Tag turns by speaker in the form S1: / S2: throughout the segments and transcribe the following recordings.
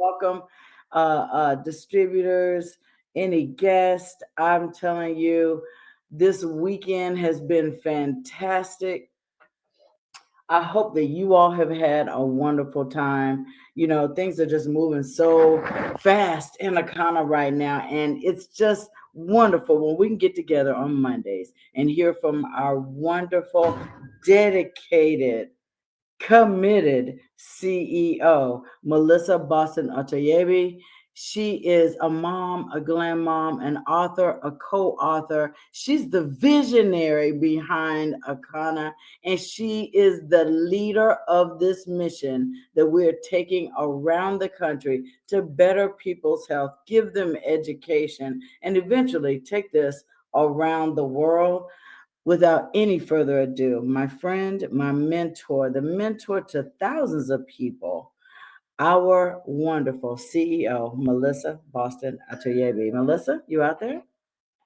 S1: welcome distributors, any guests. I'm telling you, this weekend has been fantastic. I hope that you all have had a wonderful time. You know, things are just moving so fast in Akana right now, and it's just wonderful when we can get together on Mondays and hear from our wonderful, dedicated, committed CEO, Melissa Boston Otoyebi. She is a mom, a grandmom, an author, a co-author. She's the visionary behind Akana, and she is the leader of this mission that we're taking around the country to better people's health, give them education, and eventually take this around the world. Without any further ado, my friend, my mentor, the mentor to thousands of people, our wonderful CEO, Melissa Boston Atoyebi. Melissa, you out there?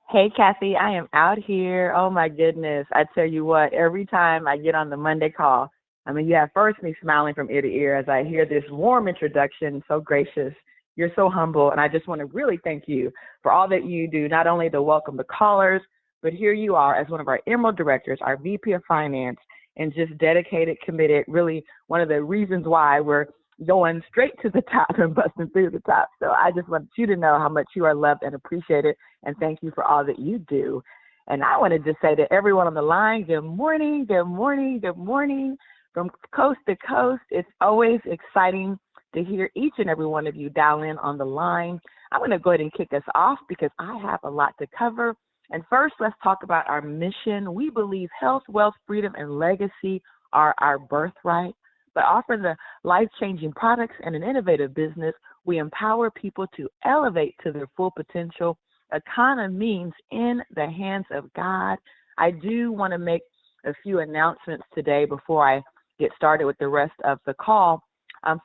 S2: Hey, Kathy, I am out here. Oh my goodness. I tell you what, every time I get on the Monday call, I mean, you have first me smiling from ear to ear as I hear this warm introduction, so gracious. You're so humble. And I just want to really thank you for all that you do, not only to welcome the callers, but here you are as one of our Emerald directors, our VP of Finance, and just dedicated, committed, really one of the reasons why we're going straight to the top and busting through the top. So I just want you to know how much you are loved and appreciated, and thank you for all that you do. And I want to just say to everyone on the line, good morning, good morning, good morning. From coast to coast, it's always exciting to hear each and every one of you dial in on the line. I'm going to go ahead and kick us off because I have a lot to cover. And first, let's talk about our mission. We believe health, wealth, freedom, and legacy are our birthright. By offering the life-changing products and an innovative business, we empower people to elevate to their full potential. Akana means in the hands of God. I do want to make a few announcements today before I get started with the rest of the call.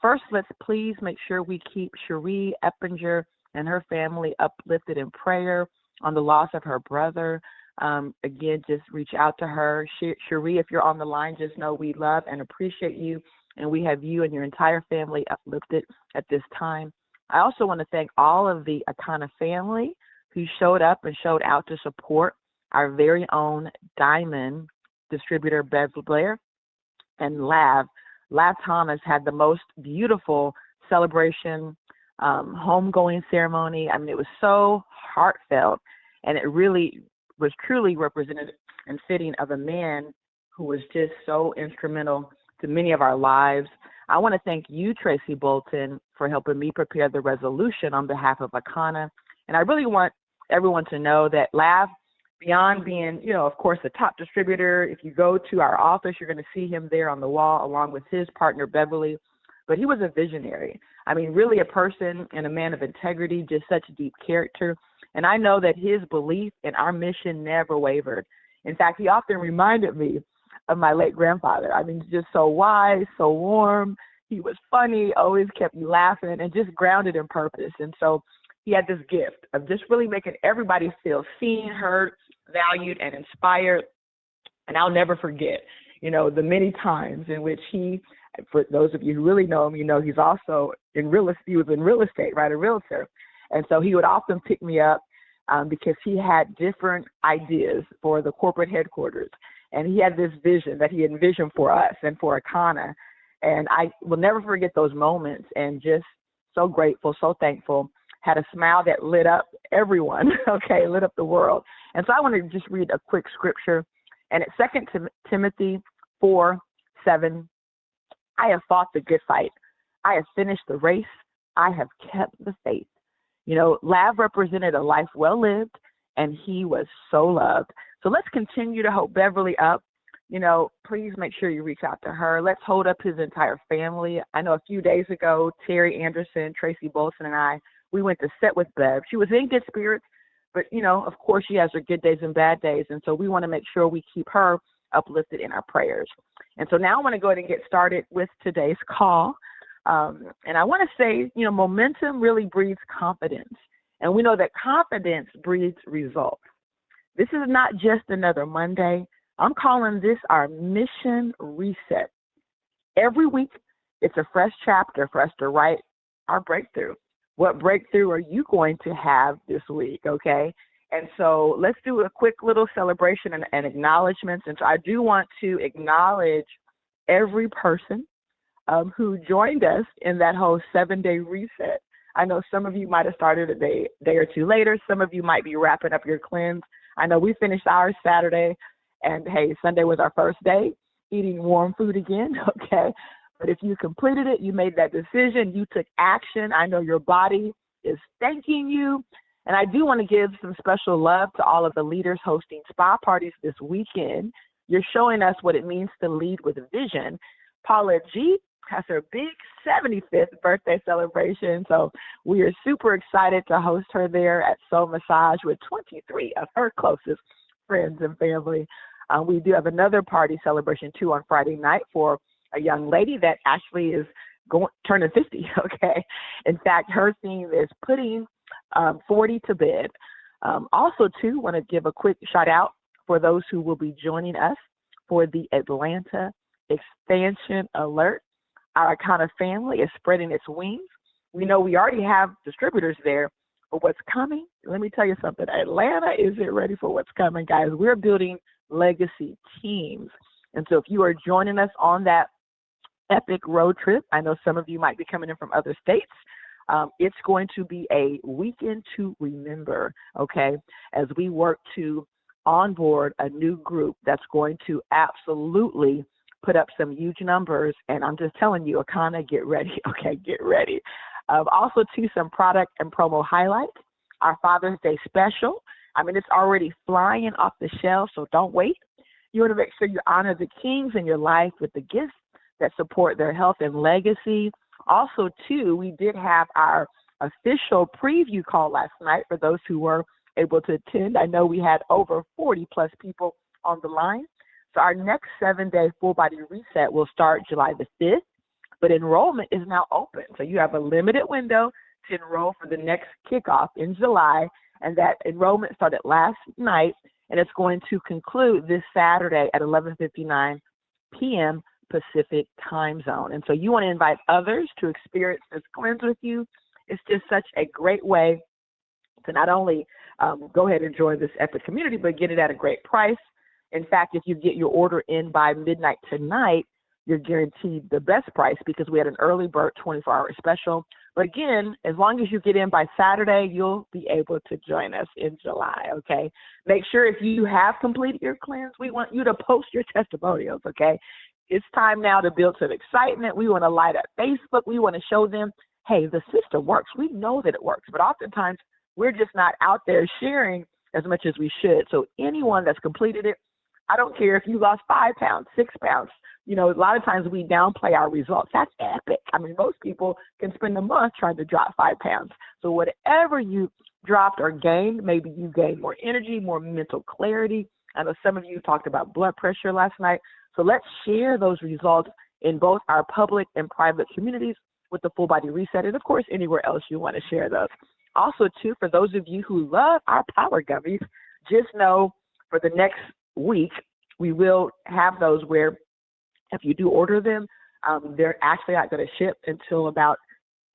S2: First, let's please make sure we keep Cherie Eppinger and her family uplifted in prayer on the loss of her brother. Again, just reach out to her. Cherie, if you're on the line, just know we love and appreciate you, and we have you and your entire family uplifted at this time. I also want to thank all of the Akana family who showed up and showed out to support our very own Diamond distributor, Bev Blair, and Lav. Lav Thomas had the most beautiful celebration, homegoing ceremony. I mean, it was so heartfelt, and it really was truly representative and fitting of a man who was just so instrumental to many of our lives. I want to thank you, Tracy Bolton, for helping me prepare the resolution on behalf of Akana. And I really want everyone to know that Lav, beyond being, of course, the top distributor, if you go to our office, you're going to see him there on the wall along with his partner, Beverly. But he was a visionary. I mean, really a person and a man of integrity, just such deep character. And I know that his belief in our mission never wavered. In fact, he often reminded me of my late grandfather. I mean, just so wise, so warm. He was funny, always kept you laughing, and just grounded in purpose. And so he had this gift of just really making everybody feel seen, heard, valued, and inspired. And I'll never forget, the many times in which he, for those of you who really know him, he's also in real estate. He was in real estate, right? A realtor. And so he would often pick me up because he had different ideas for the corporate headquarters. And he had this vision that he envisioned for us and for Akana. And I will never forget those moments, and just so grateful, so thankful. Had a smile that lit up everyone, okay, lit up the world. And so I want to just read a quick scripture. And it's 2 Timothy 4:7. I have fought the good fight. I have finished the race. I have kept the faith. Lav represented a life well lived, and he was so loved. So let's continue to hold Beverly up. Please make sure you reach out to her. Let's hold up his entire family. I know a few days ago, Terry Anderson, Tracy Bolton, and I, we went to sit with Bev. She was in good spirits, but, of course, she has her good days and bad days. And so we want to make sure we keep her uplifted in our prayers. And so now I want to go ahead and get started with today's call. And I want to say, momentum really breeds confidence. And we know that confidence breeds results. This is not just another Monday. I'm calling this our mission reset. Every week, it's a fresh chapter for us to write our breakthrough. What breakthrough are you going to have this week? Okay. And so let's do a quick little celebration and acknowledgments. And so I do want to acknowledge every person who joined us in that whole 7-day reset. I know some of you might have started a day or two later. Some of you might be wrapping up your cleanse. I know we finished ours Saturday, and hey, Sunday was our first day eating warm food again, okay? But if you completed it, you made that decision, you took action. I know your body is thanking you. And I do want to give some special love to all of the leaders hosting spa parties this weekend. You're showing us what it means to lead with vision. Paula G has her big 75th birthday celebration. So we are super excited to host her there at Soul Massage with 23 of her closest friends and family. We do have another party celebration too on Friday night for a young lady that actually is turning 50, okay? In fact, her theme is putting 40 to bed. Also too, want to give a quick shout out for those who will be joining us for the Atlanta Expansion Alert. Our Icona family is spreading its wings. We know we already have distributors there, but what's coming, let me tell you something. Atlanta isn't ready for what's coming, guys. We're building legacy teams. And so if you are joining us on that epic road trip, I know some of you might be coming in from other states. It's going to be a weekend to remember, okay, as we work to onboard a new group that's going to absolutely put up some huge numbers. And I'm just telling you, Icona, get ready, okay, get ready. Also, too, some product and promo highlights. Our Father's Day special. I mean, it's already flying off the shelf, so don't wait. You want to make sure you honor the kings in your life with the gifts that support their health and legacy. Also, too, we did have our official preview call last night for those who were able to attend. I know we had over 40 plus people on the line. So our next 7-day full body reset will start July the 5th, but enrollment is now open. So you have a limited window to enroll for the next kickoff in July. And that enrollment started last night, and it's going to conclude this Saturday at 11:59 p.m. Pacific time zone. And so you want to invite others to experience this cleanse with you. It's just such a great way to not only go ahead and join this epic community, but get it at a great price. In fact, if you get your order in by midnight tonight, you're guaranteed the best price because we had an early bird 24-hour special. But again, as long as you get in by Saturday, you'll be able to join us in July, okay? Make sure if you have completed your cleanse, we want you to post your testimonials, okay? It's time now to build some excitement. We want to light up Facebook. We want to show them, hey, the system works. We know that it works, but oftentimes we're just not out there sharing as much as we should. So anyone that's completed it, I don't care if you lost 5 pounds, 6 pounds. You know, a lot of times we downplay our results. That's epic. I mean, most people can spend a month trying to drop 5 pounds. So whatever you dropped or gained, maybe you gained more energy, more mental clarity. I know some of you talked about blood pressure last night. So let's share those results in both our public and private communities with the Full Body Reset, and of course, anywhere else you want to share those. Also, too, for those of you who love our Power Gummies, just know for the next week, we will have those where if you do order them, they're actually not going to ship until about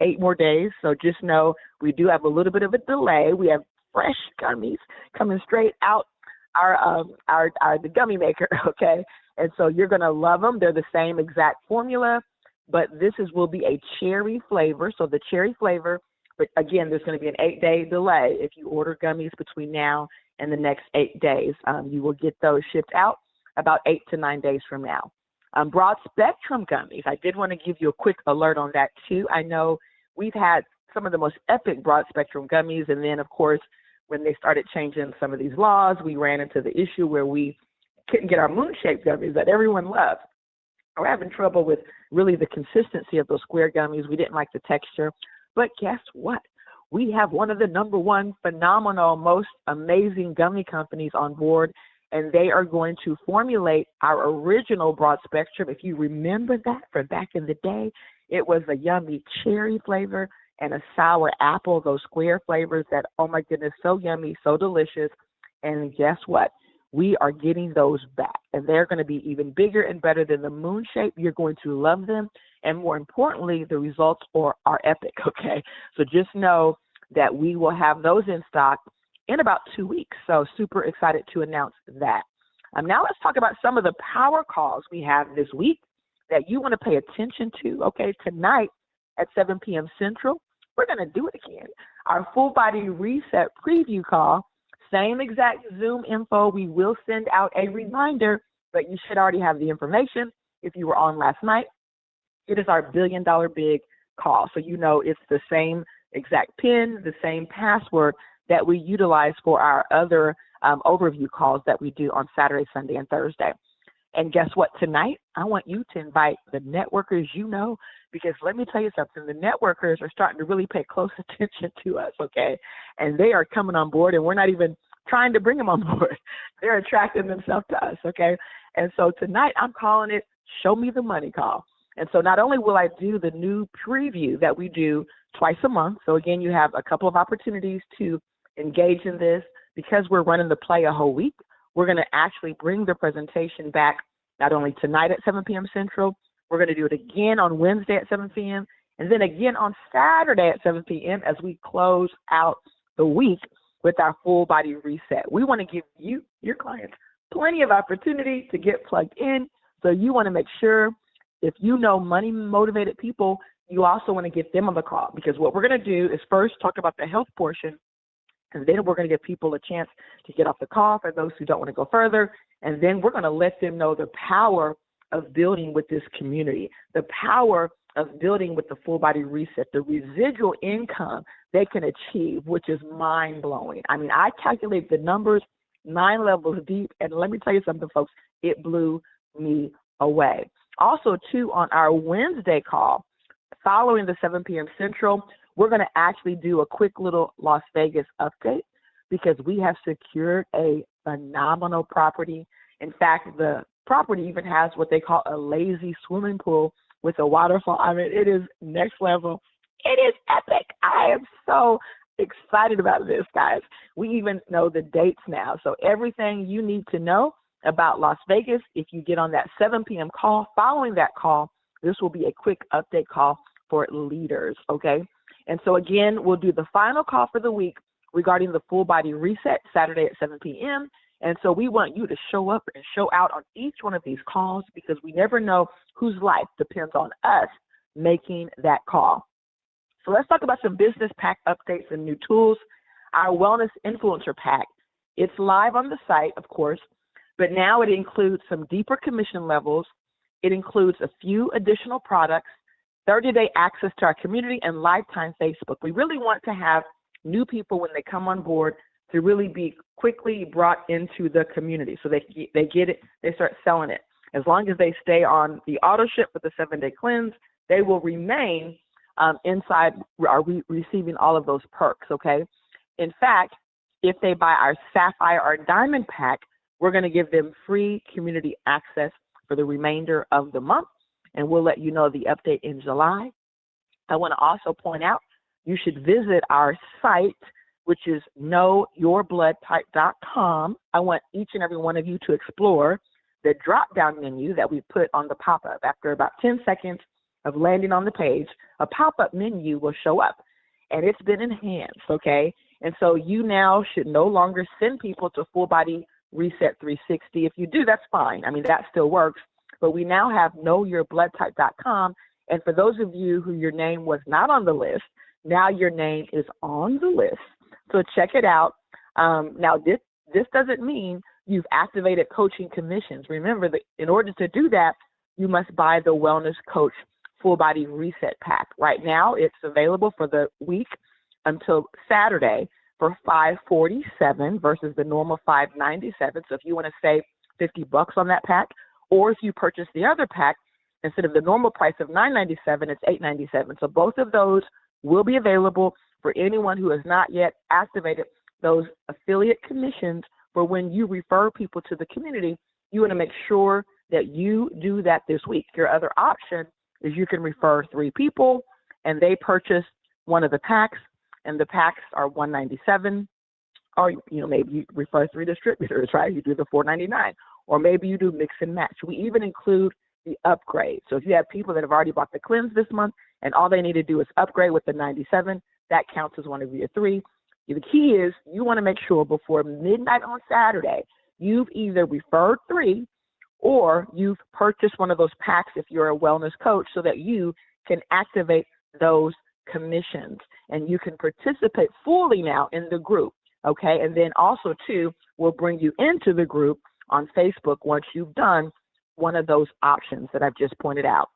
S2: 8 more days. So just know we do have a little bit of a delay. We have fresh gummies coming straight out the gummy maker, okay? And so you're going to love them. They're the same exact formula, but this will be a cherry flavor. So the cherry flavor, but again, there's going to be an 8-day delay. If you order gummies between now and the next 8 days, you will get those shipped out about 8 to 9 days from now. Broad spectrum gummies, I did want to give you a quick alert on that too. I know we've had some of the most epic broad spectrum gummies, and then of course, when they started changing some of these laws, we ran into the issue where we couldn't get our moon-shaped gummies that everyone loves. We're having trouble with really the consistency of those square gummies. We didn't like the texture, but guess what? We have one of the #1 phenomenal, most amazing gummy companies on board, and they are going to formulate our original broad spectrum. If you remember that from back in the day, it was a yummy cherry flavor and a sour apple, those square flavors that, oh my goodness, so yummy, so delicious. And guess what? We are getting those back, and they're going to be even bigger and better than the moon shape. You're going to love them. And more importantly, the results are epic, okay? So just know that we will have those in stock in about 2 weeks. So super excited to announce that. Now let's talk about some of the power calls we have this week that you want to pay attention to, okay? Tonight at 7 p.m. Central, we're going to do it again. Our full body reset preview call, same exact Zoom info. We will send out a reminder, but you should already have the information if you were on last night. It is our $1 billion big call. So you know it's the same exact PIN, the same password that we utilize for our other overview calls that we do on Saturday, Sunday, and Thursday. And guess what? Tonight, I want you to invite the networkers you know, because let me tell you something, the networkers are starting to really pay close attention to us, okay? And they are coming on board, and we're not even trying to bring them on board. They're attracting themselves to us, okay? And so tonight, I'm calling it Show Me the Money Call. And so not only will I do the new preview that we do twice a month, so again, you have a couple of opportunities to engage in this. Because we're running the play a whole week, we're going to actually bring the presentation back not only tonight at 7 p.m. Central, we're going to do it again on Wednesday at 7 p.m., and then again on Saturday at 7 p.m. as we close out the week with our full body reset. We want to give you, your clients, plenty of opportunity to get plugged in. So you want to make sure if you know money motivated people, you also want to get them on the call, because what we're going to do is first talk about the health portion, and then we're going to give people a chance to get off the call for those who don't want to go further. And then we're going to let them know the power of building with this community, the power of building with the full body reset, the residual income they can achieve, which is mind blowing. I mean, I calculate the numbers 9 levels deep. And let me tell you something, folks, it blew me away. Also, too, on our Wednesday call, following the 7 p.m. Central, we're going to actually do a quick little Las Vegas update because we have secured a phenomenal property. In fact, the property even has what they call a lazy swimming pool with a waterfall. I mean, it is next level. It is epic. I am so excited about this, guys. We even know the dates now. So everything you need to know about Las Vegas, if you get on that 7 p.m. call, following that call, this will be a quick update call for leaders, okay? And so again, we'll do the final call for the week regarding the full body reset Saturday at 7 p.m. And so we want you to show up and show out on each one of these calls, because we never know whose life depends on us making that call. So let's talk about some business pack updates and new tools. Our Wellness Influencer Pack, it's live on the site, of course, but now it includes some deeper commission levels. It includes a few additional products, 30-day access to our community, and lifetime Facebook. We really want to have new people when they come on board to really be quickly brought into the community. So they get it, they start selling it. As long as they stay on the auto ship with the 7-day cleanse, they will remain inside, are receiving all of those perks, okay? In fact, if they buy our Sapphire or Diamond pack, we're going to give them free community access for the remainder of the month, and we'll let you know the update in July. I want to also point out, you should visit our site, which is knowyourbloodtype.com. I want each and every one of you to explore the drop-down menu that we put on the pop-up. After about 10 seconds of landing on the page, a pop-up menu will show up, and it's been enhanced, okay? And so you now should no longer send people to Full Body Reset 360. If you do, that's fine. I mean, that still works. But we now have knowyourbloodtype.com. And for those of you who your name was not on the list, now your name is on the list. So check it out. Now, this doesn't mean you've activated coaching commissions. Remember that in order to do that, you must buy the Wellness Coach Full Body Reset Pack. Right now, it's available for the week until Saturday for $547 versus the normal $597. So if you want to save $50 on that pack, or if you purchase the other pack, instead of the normal price of $997, it's $897. So both of those will be available for anyone who has not yet activated those affiliate commissions for when you refer people to the community. You want to make sure that you do that this week. Your other option is you can refer 3 people and they purchase one of the packs, and the packs are $197. Or, maybe you refer 3 distributors, right? You do the $499. Or maybe you do mix and match. We even include the upgrade. So if you have people that have already bought the cleanse this month and all they need to do is upgrade with the 97, that counts as one of your 3. The key is you want to make sure before midnight on Saturday, you've either referred 3 or you've purchased one of those packs if you're a wellness coach so that you can activate those commissions and you can participate fully now in the group, okay? And then also, too, we'll bring you into the group on Facebook once you've done one of those options that I've just pointed out.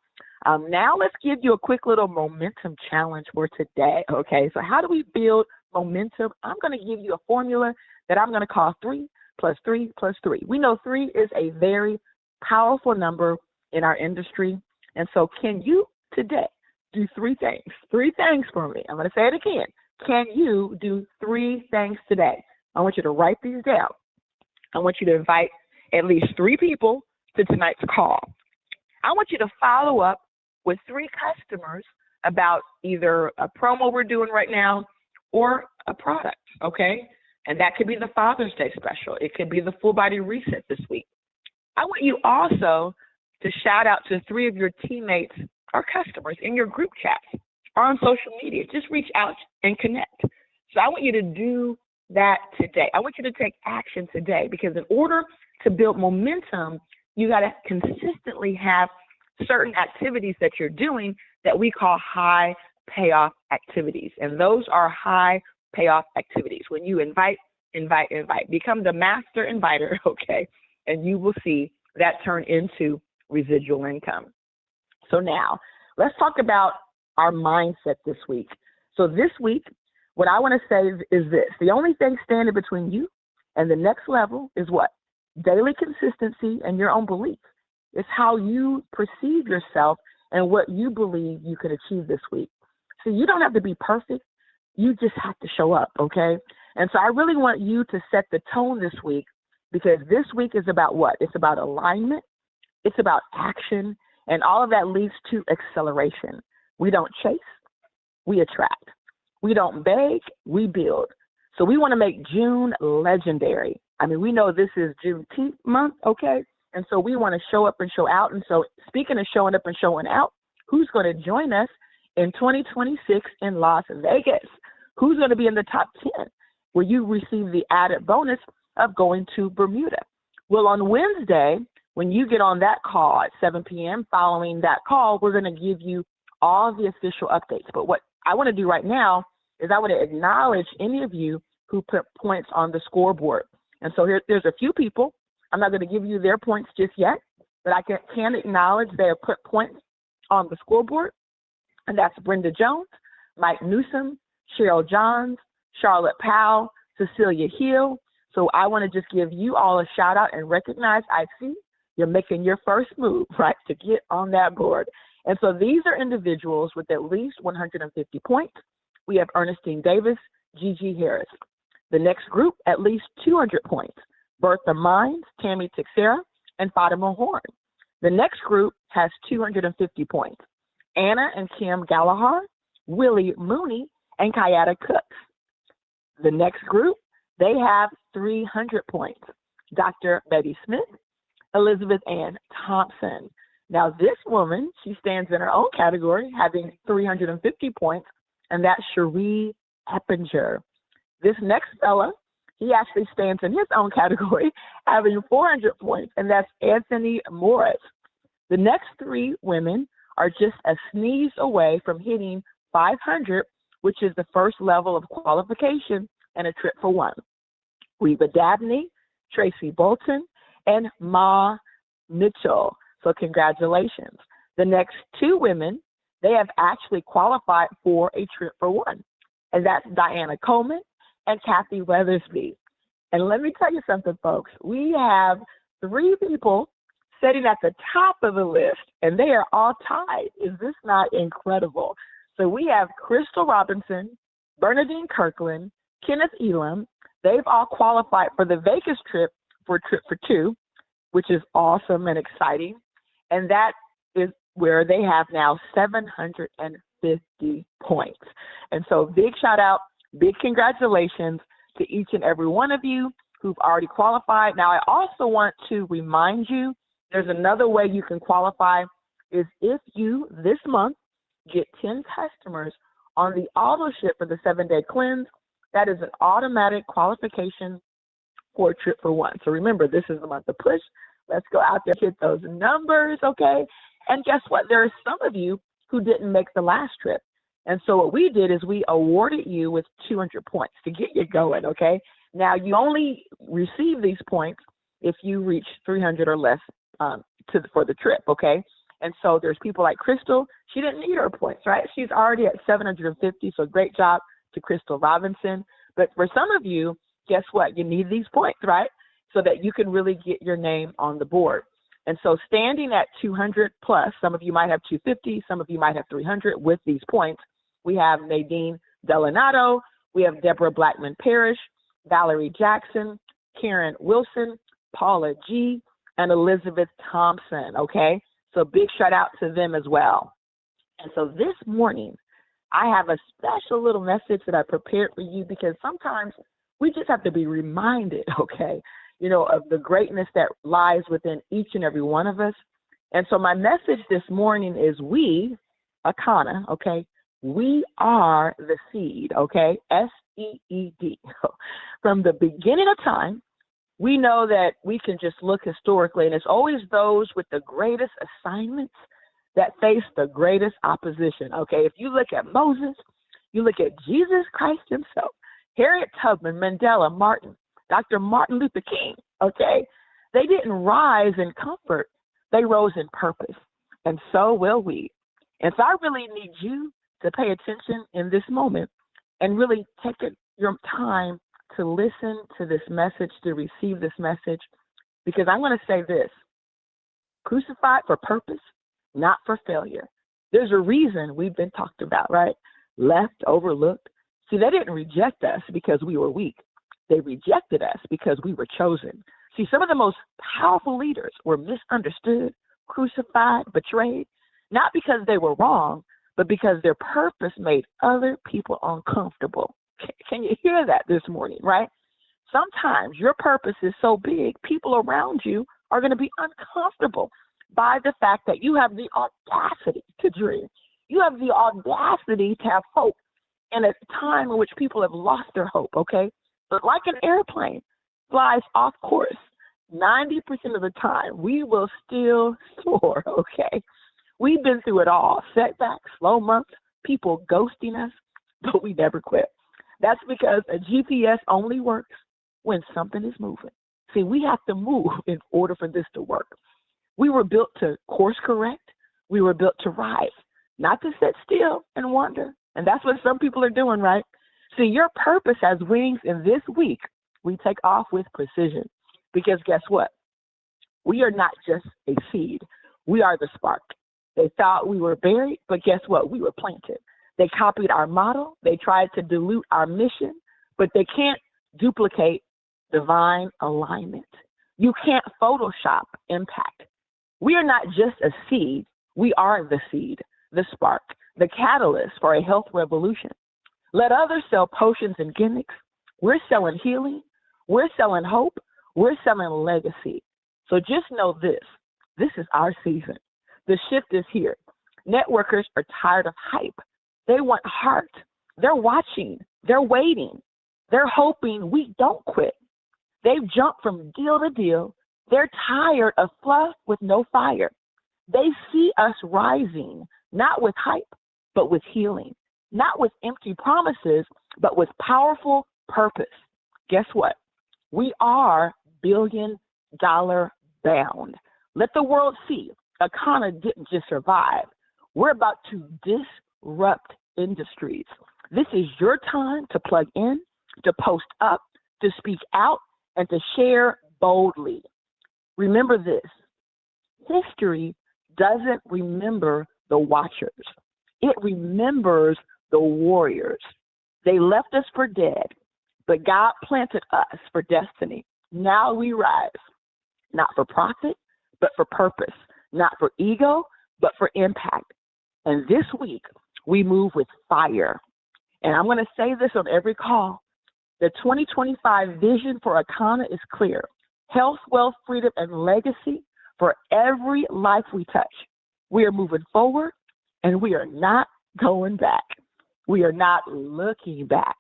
S2: Now let's give you a quick little momentum challenge for today, okay? So how do we build momentum? I'm going to give you a formula that I'm going to call 3 plus 3 plus 3. We know 3 is a very powerful number in our industry. And so can you today do 3 things? 3 things for me. I'm going to say it again. Can you do 3 things today? I want you to write these down. I want you to invite at least 3 people to tonight's call. I want you to follow up with 3 customers about either a promo we're doing right now or a product, okay? And that could be the Father's Day special. It could be the full body reset this week. I want you also to shout out to 3 of your teammates or customers in your group chats or on social media. Just reach out and connect. So I want you to do that today. I want you to take action today because in order to build momentum, you got to consistently have certain activities that you're doing that we call high payoff activities. And those are high payoff activities. When you invite, become the master inviter, okay? And you will see that turn into residual income. So now let's talk about our mindset this week. So this week, what I want to say is this. The only thing standing between you and the next level is what? Daily consistency and your own belief. It's how you perceive yourself and what you believe you can achieve this week. So you don't have to be perfect. You just have to show up, okay? And so I really want you to set the tone this week because this week is about what? It's about alignment. It's about action. And all of that leads to acceleration. We don't chase. We attract. We don't beg. We build. So we want to make June legendary. I mean, we know this is Juneteenth month, okay? And so we want to show up and show out. And so speaking of showing up and showing out, who's going to join us in 2026 in Las Vegas? Who's going to be in the top 10 where you receive the added bonus of going to Bermuda? Well, on Wednesday, when you get on that call at 7 p.m., following that call, we're going to give you all the official updates. But what I want to do right now is I want to acknowledge any of you who put points on the scoreboard. And so there's a few people. I'm not going to give you their points just yet, but I can acknowledge they have put points on the scoreboard. And that's Brenda Jones, Mike Newsom, Cheryl Johns, Charlotte Powell, Cecilia Hill. So I want to just give you all a shout out and recognize I see you're making your first move, right, to get on that board. And so these are individuals with at least 150 points. We have Ernestine Davis, Gigi Harris. The next group, at least 200 points. Bertha Mines, Tammy Teixeira, and Fatima Horn. The next group has 250 points. Anna and Kim Gallagher, Willie Mooney, and Kayada Cooks. The next group, they have 300 points. Dr. Betty Smith, Elizabeth Ann Thompson. Now this woman, she stands in her own category, having 350 points, and that's Cherie Eppinger. This next fella, he actually stands in his own category, having 400 points, and that's Anthony Morris. The next 3 women are just a sneeze away from hitting 500, which is the first level of qualification and a trip for 1. Reba Dabney, Tracy Bolton, and Ma Mitchell. So congratulations. The next 2 women, they have actually qualified for a trip for 1, and that's Diana Coleman and Kathy Weathersby. And let me tell you something, folks. We have 3 people sitting at the top of the list, and they are all tied. Is this not incredible? So we have Crystal Robinson, Bernadine Kirkland, Kenneth Elam. They've all qualified for the Vegas trip for Trip for 2, which is awesome and exciting. And that is where they have now 750 points. And so big shout out, big congratulations to each and every one of you who've already qualified. Now, I also want to remind you There's another way you can qualify is if you, this month, get 10 customers on the auto ship for the 7-day cleanse, that is an automatic qualification for a trip for one. So remember, this is the month of push. Let's go out there, hit those numbers, okay? And guess what? There are some of you who didn't make the last trip. And so what we did is we awarded you with 200 points to get you going, okay? Now, you only receive these points if you reach 300 or less for the trip, okay? And so there's people like Crystal. She didn't need her points, right? She's already at 750, so great job to Crystal Robinson. But for some of you, guess what? You need these points, right? So that you can really get your name on the board. And so standing at 200 plus, some of you might have 250, some of you might have 300 with these points. We have Nadine Delanato, we have Deborah Blackman Parrish, Valerie Jackson, Karen Wilson, Paula G, and Elizabeth Thompson, okay? So big shout out to them as well. And so this morning, I have a special little message that I prepared for you because sometimes we just have to be reminded, okay, you know, of the greatness that lies within each and every one of us. And so my message this morning is we, Akana, okay, we are the seed, okay, S-E-E-D. From the beginning of time, we know that we can just look historically, and it's always those with the greatest assignments that face the greatest opposition, okay? If you look at Moses, you look at Jesus Christ himself, Harriet Tubman, Mandela, Martin, Dr. Martin Luther King, okay? They didn't rise in comfort. They rose in purpose, and so will we. And so I really need you to pay attention in this moment and really take your time to listen to this message, to receive this message, because I'm going to say this: crucified for purpose, not for failure. There's a reason we've been talked about, right? Left, overlooked. See, they didn't reject us because we were weak. They rejected us because we were chosen. See, some of the most powerful leaders were misunderstood, crucified, betrayed, not because they were wrong, but because their purpose made other people uncomfortable. Can you hear that this morning, right? Sometimes your purpose is so big, people around you are going to be uncomfortable by the fact that you have the audacity to dream. You have the audacity to have hope in a time in which people have lost their hope, okay? But like an airplane flies off course, 90% of the time, we will still soar, okay? We've been through it all: setbacks, slow months, people ghosting us, but we never quit. That's because a GPS only works when something is moving. See, we have to move in order for this to work. We were built to course correct. We were built to rise, not to sit still and wonder. And that's what some people are doing, right? See, your purpose has wings, and this week we take off with precision. Because guess what? We are not just a seed. We are the spark. They thought we were buried, but guess what? We were planted. They copied our model. They tried to dilute our mission, but they can't duplicate divine alignment. You can't Photoshop impact. We are not just a seed. We are the seed, the spark, the catalyst for a health revolution. Let others sell potions and gimmicks. We're selling healing. We're selling hope. We're selling legacy. So just know this. This is our season. The shift is here. Networkers are tired of hype. They want heart. They're watching. They're waiting. They're hoping we don't quit. They've jumped from deal to deal. They're tired of fluff with no fire. They see us rising, not with hype, but with healing. Not with empty promises, but with powerful purpose. Guess what? We are billion-dollar bound. Let the world see. Akana didn't just survive. We're about to disrupt industries. This is your time to plug in, to post up, to speak out, and to share boldly. Remember this: history doesn't remember the watchers. It remembers the warriors. They left us for dead, but God planted us for destiny. Now we rise, not for profit, but for purpose, not for ego, but for impact. And this week, we move with fire. And I'm going to say this on every call. The 2025 vision for Akana is clear: health, wealth, freedom, and legacy for every life we touch. We are moving forward, and we are not going back. We are not looking back.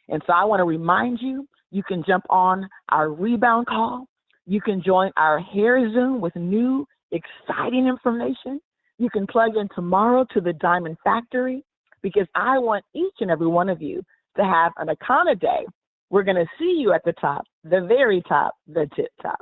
S2: And so I want to remind you, you can jump on our rebound call. You can join our hair Zoom with new, exciting information. You can plug in tomorrow to the Diamond Factory, because I want each and every one of you to have an Akana day. We're going to see you at the top, the very top, the tip top.